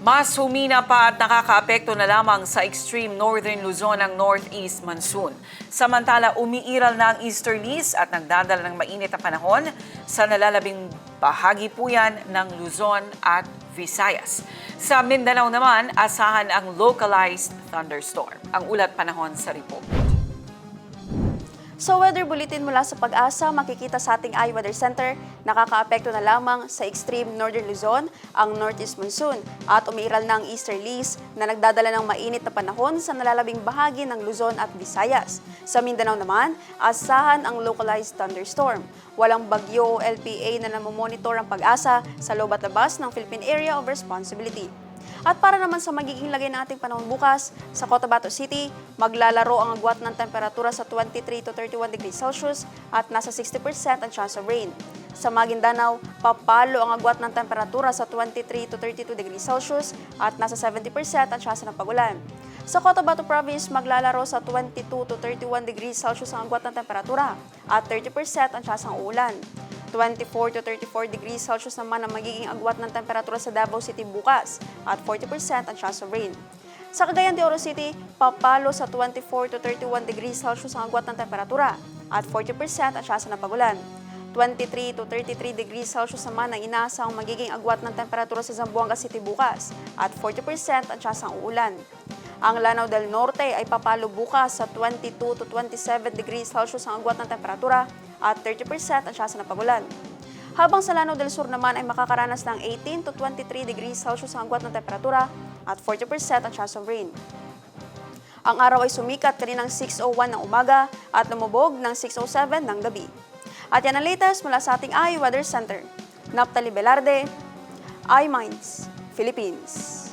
Mas humina pa at nakakaapekto na lamang sa extreme northern Luzon ang northeast monsoon. Samantala, umiiral na ang easterlies at nagdadala ng mainit na panahon sa nalalabing bahagi po yan ng Luzon at Visayas. Sa Mindanao naman, asahan ang localized thunderstorm. Ang ulat panahon sa report. Sa weather bulletin mula sa Pag-asa, makikita sa ating iWeather Center, nakakaapekto na lamang sa extreme northern Luzon ang northeast monsoon at umiiral na ang easterlies na nagdadala ng mainit na panahon sa nalalabing bahagi ng Luzon at Visayas. Sa Mindanao naman, asahan ang localized thunderstorm. Walang bagyo o LPA na namomonitor ang Pag-asa sa loob at labas ng Philippine Area of Responsibility. At para naman sa magiging lagay ng ating panahon bukas, sa Cotabato City, maglalaro ang agwat ng temperatura sa 23 to 31 degrees Celsius at nasa 60% ang chance of rain. Sa Maguindanao, papalo ang agwat ng temperatura sa 23 to 32 degrees Celsius at nasa 70% ang chance ng pagulan. Sa Cotabato Province, maglalaro sa 22 to 31 degrees Celsius ang agwat ng temperatura at 30% ang chance ng uulan. 24 to 34 degrees Celsius naman ang magiging agwat ng temperatura sa Davao City bukas at 40% ang chance of rain. Sa Cagayan de Oro City, papalo sa 24 to 31 degrees Celsius ang agwat ng temperatura at 40% ang chance ng pagulan. 23 to 33 degrees Celsius naman ang inaasahang magiging agwat ng temperatura sa Zamboanga City bukas at 40% ang chance ng uulan. Ang Lanao del Norte ay papalo bukas sa 22 to 27 degrees Celsius ang agwat ng temperatura at 30% ang chance ng pagulan. Habang sa Lanao del Sur naman ay makakaranas ng 18 to 23 degrees Celsius ang agwat ng temperatura at 40% ang chance of rain. Ang araw ay sumikat kaninang 6:01 ng umaga at lumubog ng 6:07 ng gabi. At yan ang latest mula sa ating iWeather Center. Naptali Velarde, iMinds, Philippines.